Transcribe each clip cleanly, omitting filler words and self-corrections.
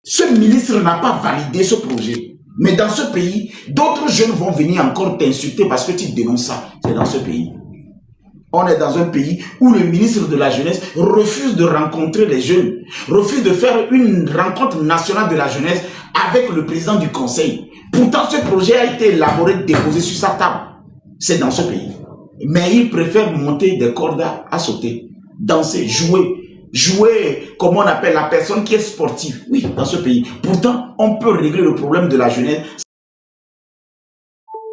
Ce ministre n'a pas validé ce projet. Mais dans ce pays, d'autres jeunes vont venir encore t'insulter parce que tu dénonces ça. C'est dans ce pays. On est dans un pays où le ministre de la Jeunesse refuse de rencontrer les jeunes, refuse de faire une rencontre nationale de la jeunesse avec le président du conseil. Pourtant, ce projet a été élaboré, déposé sur sa table. C'est dans ce pays. Mais il préfère monter des cordes à sauter, danser, jouer, comme on appelle la personne qui est sportive. Oui, dans ce pays. Pourtant, on peut régler le problème de la jeunesse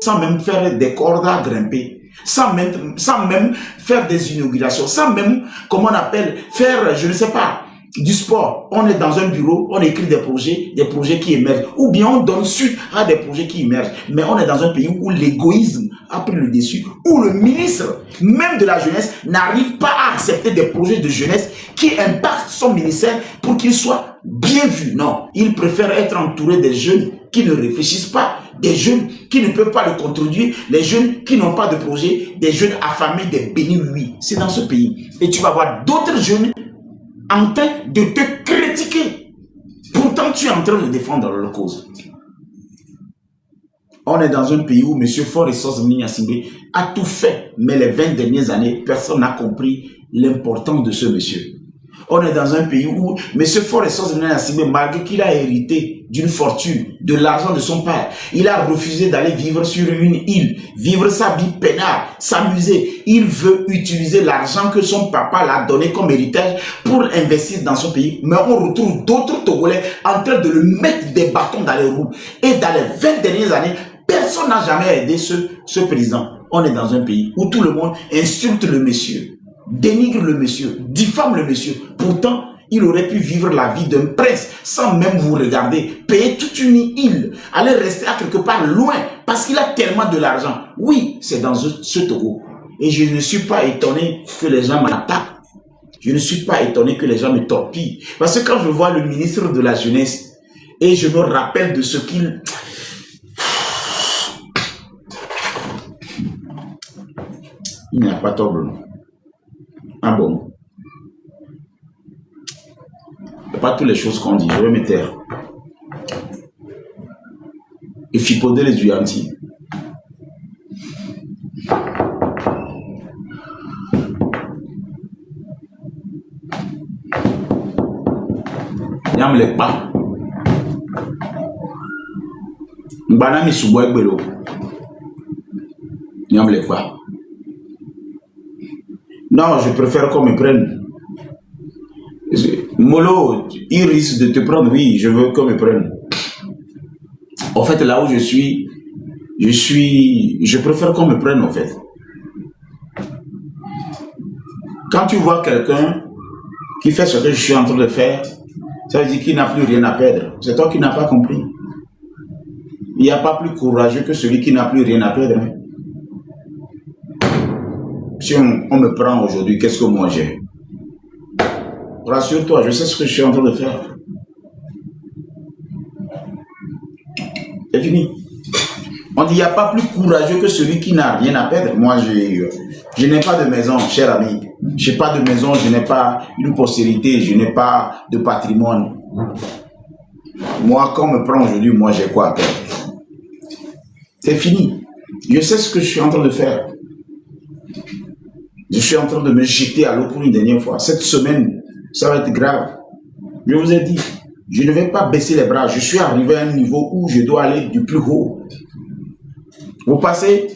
sans même faire des cordes à grimper, sans même faire des inaugurations, sans même, comment on appelle, faire, je ne sais pas, du sport. On est dans un bureau, on écrit des projets qui émergent, ou bien on donne suite à des projets qui émergent. Mais on est dans un pays où l'égoïsme a pris le dessus, où le ministre, même de la jeunesse, n'arrive pas à accepter des projets de jeunesse qui impactent son ministère pour qu'il soit bien vu. Non, il préfère être entouré des jeunes qui ne réfléchissent pas, des jeunes qui ne peuvent pas le contredire, les jeunes qui n'ont pas de projet, des jeunes affamés, des bénis, oui. C'est dans ce pays. Et tu vas voir d'autres jeunes en train de te critiquer. Pourtant, tu es en train de défendre leur cause. On est dans un pays où M. Faure Essoz-Mini Assimbe a tout fait, mais les 20 dernières années, personne n'a compris l'importance de ce monsieur. On est dans un pays où M. Faure Essoz-Mini Assimbe, malgré qu'il a hérité d'une fortune, de l'argent de son père, il a refusé d'aller vivre sur une île, vivre sa vie peinard, s'amuser. Il veut utiliser l'argent que son papa l'a donné comme héritage pour investir dans son pays. Mais on retrouve d'autres Togolais en train de le mettre des bâtons dans les roues. Et dans les 20 dernières années, personne n'a jamais aidé ce président. On est dans un pays où tout le monde insulte le monsieur, dénigre le monsieur, diffame le monsieur. Pourtant, il aurait pu vivre la vie d'un prince sans même vous regarder, payer toute une île, aller rester à quelque part loin parce qu'il a tellement de l'argent. Oui, c'est dans ce Togo. Et je ne suis pas étonné que les gens m'attaquent. Je ne suis pas étonné que les gens me torpillent. Parce que quand je vois le ministre de la Jeunesse et je me rappelle de ce qu'il... Il n'y a pas tort, Bruno. Ah bon? Pas toutes les choses qu'on dit, je vais me taire. Et fipoder les Duyanti. Yam le pas. Mbana mi suboy gbelo. Yam le pas. Non, je préfère qu'on me prenne. Molo, il risque de te prendre, oui, je veux qu'on me prenne. En fait, là où je préfère qu'on me prenne, en fait. Quand tu vois quelqu'un qui fait ce que je suis en train de faire, ça veut dire qu'il n'a plus rien à perdre. C'est toi qui n'as pas compris. Il n'y a pas plus courageux que celui qui n'a plus rien à perdre. Hein. Si on me prend aujourd'hui, qu'est-ce que moi j'ai? Rassure-toi, je sais ce que je suis en train de faire. C'est fini. On dit, il n'y a pas plus courageux que celui qui n'a rien à perdre. Moi, je n'ai pas de maison, cher ami. Je n'ai pas de maison, je n'ai pas une postérité, je n'ai pas de patrimoine. Moi, quand on me prend aujourd'hui, moi, j'ai quoi à perdre? C'est fini. Je sais ce que je suis en train de faire. Je suis en train de me jeter à l'eau pour une dernière fois. Cette semaine, ça va être grave. Je vous ai dit, je ne vais pas baisser les bras. Je suis arrivé à un niveau où je dois aller du plus haut. Vous passez,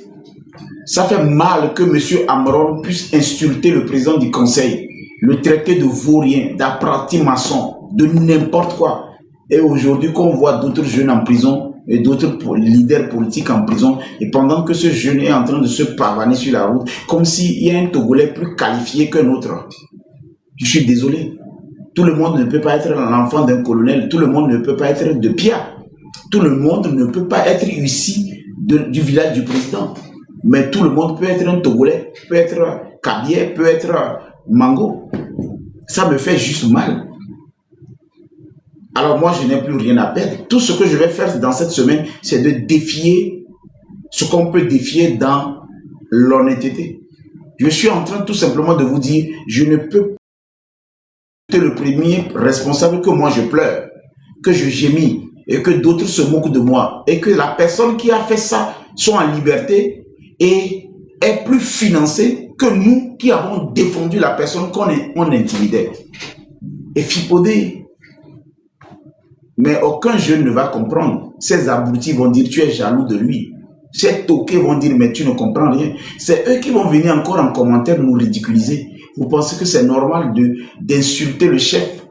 ça fait mal que M. Amron puisse insulter le président du conseil, le traiter de vaurien, d'apprenti maçon, de n'importe quoi. Et aujourd'hui, qu'on voit d'autres jeunes en prison et d'autres leaders politiques en prison, et pendant que ce jeune est en train de se pavaner sur la route, comme s'il y a un Togolais plus qualifié qu'un autre. Je suis désolé. Tout le monde ne peut pas être l'enfant d'un colonel. Tout le monde ne peut pas être de Pia. Tout le monde ne peut pas être ici du village du président. Mais tout le monde peut être un Togolais, peut être Kabier, peut être Mango. Ça me fait juste mal. Alors moi, je n'ai plus rien à perdre. Tout ce que je vais faire dans cette semaine, c'est de défier ce qu'on peut défier dans l'honnêteté. Je suis en train tout simplement de vous dire, je ne peux pas être le premier responsable que moi je pleure. que je gémis et que d'autres se moquent de moi et que la personne qui a fait ça soit en liberté et est plus financée que nous qui avons défendu la personne qu'on intimidait. Et Fipodé. Mais aucun jeune ne va comprendre. Ces abrutis vont dire tu es jaloux de lui. Ces toqués vont dire mais tu ne comprends rien. C'est eux qui vont venir encore en commentaire nous ridiculiser. Vous pensez que c'est normal d'insulter le chef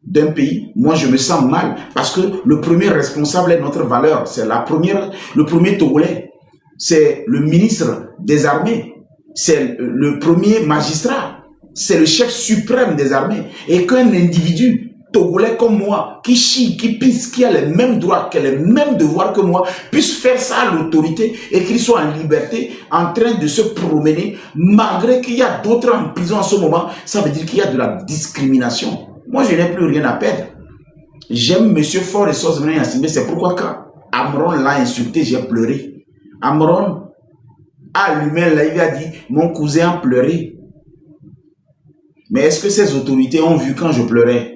d'un pays? Moi je me sens mal parce que le premier responsable est notre valeur. C'est le premier Togolais. C'est le ministre des armées. C'est le premier magistrat. C'est le chef suprême des armées. Et qu'un individu Togolais comme moi, qui chie, qui pisse, qui a les mêmes droits, qui a les mêmes devoirs que moi, puisse faire ça à l'autorité et qu'il soit en liberté, en train de se promener, malgré qu'il y a d'autres en prison en ce moment, ça veut dire qu'il y a de la discrimination. Moi, je n'ai plus rien à perdre. J'aime M. Faure et Sosmane Yassimbe, c'est pourquoi quand Amron l'a insulté, j'ai pleuré. Amron a lui-même, il a dit, mon cousin a pleuré. Mais est-ce que ces autorités ont vu quand je pleurais?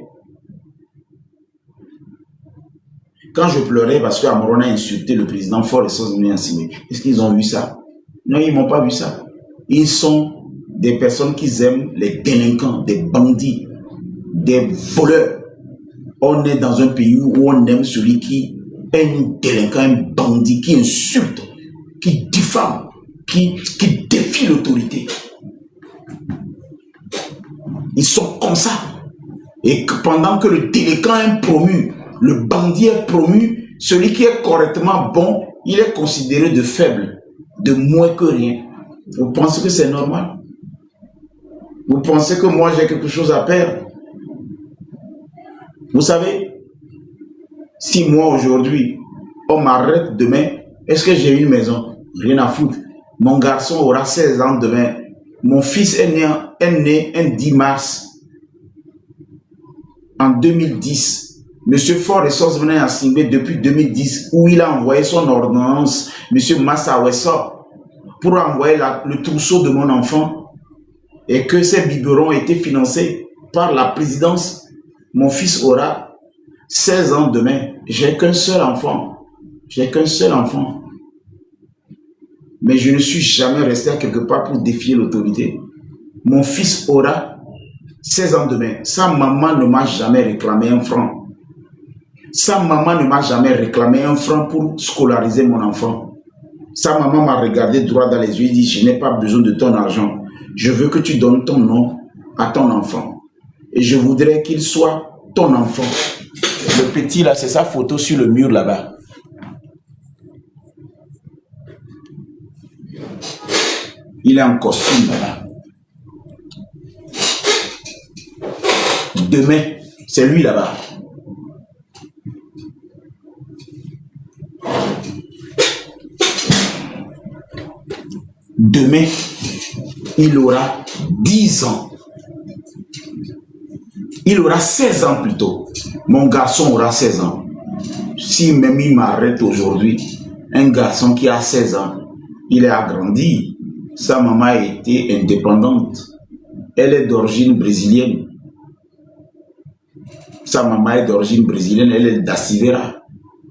Quand je pleurais parce qu'Amron a insulté le président Faure et Sosmane Yassimbe, est-ce qu'ils ont vu ça? Non, ils n'ont pas vu ça. Ils sont des personnes qui aiment les délinquants, des bandits, des voleurs. On est dans un pays où on aime celui qui est un délinquant, un bandit, qui insulte, qui diffame, qui défie l'autorité. Ils sont comme ça. Et que pendant que le délinquant est promu, le bandit est promu, celui qui est correctement bon, il est considéré de faible, de moins que rien. Vous pensez que c'est normal? Vous pensez que moi j'ai quelque chose à perdre? Vous savez, si moi aujourd'hui, on m'arrête demain, est-ce que j'ai une maison? Rien à foutre. Mon garçon aura 16 ans demain. Mon fils est né un 10 mars en 2010. Monsieur Faure et Sosmane Yassimbe depuis 2010, où il a envoyé son ordonnance, Monsieur Massa Wessa, pour envoyer le trousseau de mon enfant, et que ces biberons étaient financés par la présidence. Mon fils aura 16 ans demain. J'ai qu'un seul enfant. J'ai qu'un seul enfant. Mais je ne suis jamais resté à quelque part pour défier l'autorité. Mon fils aura 16 ans demain. Sa maman ne m'a jamais réclamé un franc. Sa maman ne m'a jamais réclamé un franc pour scolariser mon enfant. Sa maman m'a regardé droit dans les yeux et dit, je n'ai pas besoin de ton argent. Je veux que tu donnes ton nom à ton enfant. Et je voudrais qu'il soit ton enfant. Le petit là, c'est sa photo sur le mur là-bas. Il est en costume là-bas. Demain, c'est lui là-bas. Demain, il aura 10 ans. Il aura 16 ans plutôt. Mon garçon aura 16 ans. Si même il m'arrête aujourd'hui, un garçon qui a 16 ans, il est agrandi. Sa maman a été indépendante. Elle est d'origine brésilienne. Sa maman est d'origine brésilienne, elle est d'Acivera.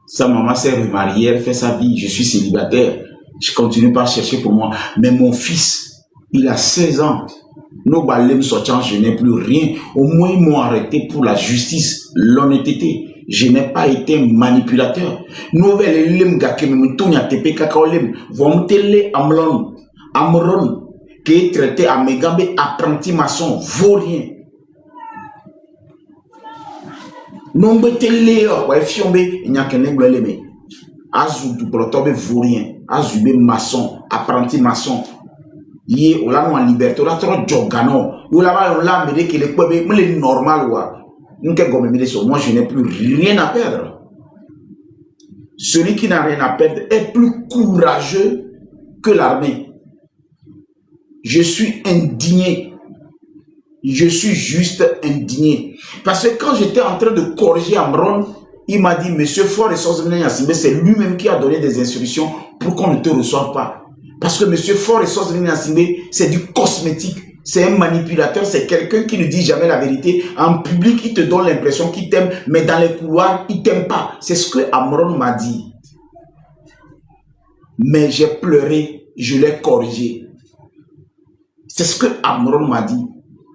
Sa maman s'est remariée, elle fait sa vie. Je suis célibataire. Je continue pas à chercher pour moi. Mais mon fils, il a 16 ans. Nos balèmes sortant, je n'ai plus rien. Au moins, ils m'ont arrêté pour la justice, l'honnêteté. Je n'ai pas été manipulateur. Nouvelle lem gakeme tunya tepe kakaolem. Vomtele Amron, qui est traité à Megambe apprenti maçon, vaut rien. Nombe tele ouais fiombe nyakene gleleme. Azu du protobe vaut rien. Azube maçon, apprenti maçon. Yé, on l'a en liberté, on l'a trop jogano. On l'a mêlé que les peuples, mais les normal, moi je n'ai plus rien à perdre. Celui qui n'a rien à perdre est plus courageux que l'armée. Je suis indigné. Je suis juste indigné. Parce que quand j'étais en train de corriger Amron, il m'a dit, Monsieur Faure et Sosmane Yassimbe, c'est lui-même qui a donné des instructions pour qu'on ne te reçoive pas. Parce que Monsieur Faure et Sosmane Yassimbe, c'est du cosmétique. C'est un manipulateur, c'est quelqu'un qui ne dit jamais la vérité. En public, il te donne l'impression qu'il t'aime, mais dans les couloirs, il ne t'aime pas. C'est ce que Amron m'a dit. Mais j'ai pleuré, je l'ai corrigé. C'est ce que Amron m'a dit.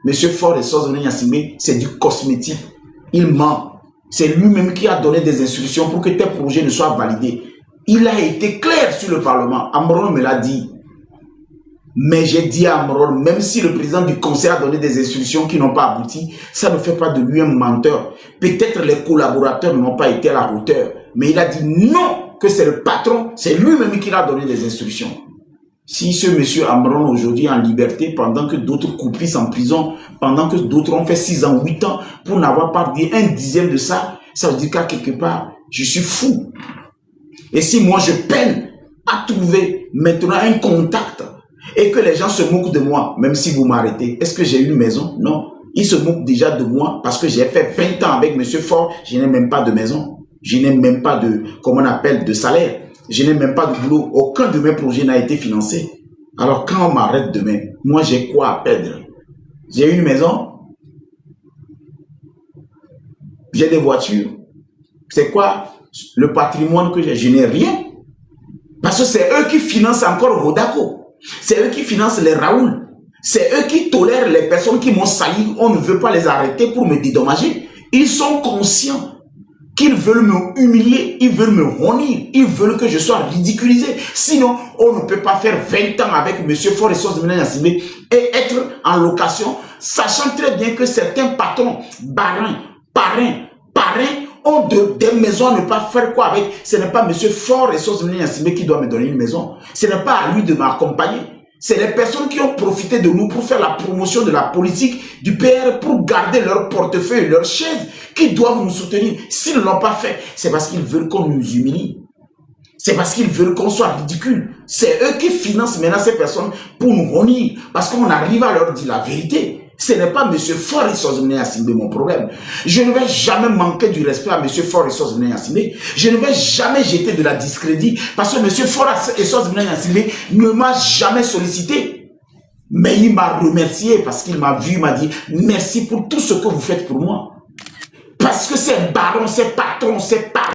Monsieur Ford et Sozone Yassime, c'est du cosmétique. Il ment. C'est lui-même qui a donné des instructions pour que tes projets ne soient validés. Il a été clair sur le Parlement. Amron me l'a dit. Mais j'ai dit à Amron, même si le président du conseil a donné des instructions qui n'ont pas abouti, ça ne fait pas de lui un menteur. Peut-être les collaborateurs n'ont pas été à la hauteur. Mais il a dit non, que c'est le patron, c'est lui-même qui a donné des instructions. Si ce monsieur Amron aujourd'hui est en liberté, pendant que d'autres coupissent en prison, pendant que d'autres ont fait 6 ans, 8 ans, pour n'avoir pas dit un dixième de ça, ça veut dire qu'à quelque part, je suis fou. Et si moi je peine à trouver maintenant un contact, et que les gens se moquent de moi, même si vous m'arrêtez, est-ce que j'ai une maison? Non. Ils se moquent déjà de moi parce que j'ai fait 20 ans avec M. Ford, je n'ai même pas de maison. Je n'ai même pas de, comment on appelle, de salaire. Je n'ai même pas de boulot. Aucun de mes projets n'a été financé. Alors quand on m'arrête demain, moi j'ai quoi à perdre? J'ai une maison. J'ai des voitures. C'est quoi le patrimoine que j'ai? Je n'ai rien. Parce que c'est eux qui financent encore Rodako. C'est eux qui financent les Raoul. C'est eux qui tolèrent les personnes qui m'ont sali. On ne veut pas les arrêter pour me dédommager. Ils sont conscients qu'ils veulent me humilier, ils veulent me honir, ils veulent que je sois ridiculisé. Sinon, on ne peut pas faire 20 ans avec M. Ford et Sozone Yassime et être en location, sachant très bien que certains patrons, parrains, ont des maisons à ne pas faire quoi avec. Ce n'est pas M. Ford et Sozone Yassime qui doit me donner une maison. Ce n'est pas à lui de m'accompagner. C'est les personnes qui ont profité de nous pour faire la promotion de la politique du PR, pour garder leur portefeuille, leur chaise, qui doivent nous soutenir. S'ils ne l'ont pas fait, c'est parce qu'ils veulent qu'on nous humilie. C'est parce qu'ils veulent qu'on soit ridicule. C'est eux qui financent maintenant ces personnes pour nous honir. Parce qu'on arrive à leur dire la vérité. Ce n'est pas M. Ford et Sozone Yassime mon problème. Je ne vais jamais manquer du respect à M. Ford et Sozone Yassime. Je ne vais jamais jeter de la discrédit parce que M. Ford et Sozone Yassime ne m'a jamais sollicité. Mais il m'a remercié parce qu'il m'a vu, il m'a dit merci pour tout ce que vous faites pour moi. Parce que ces barons, ces patrons, ces parents,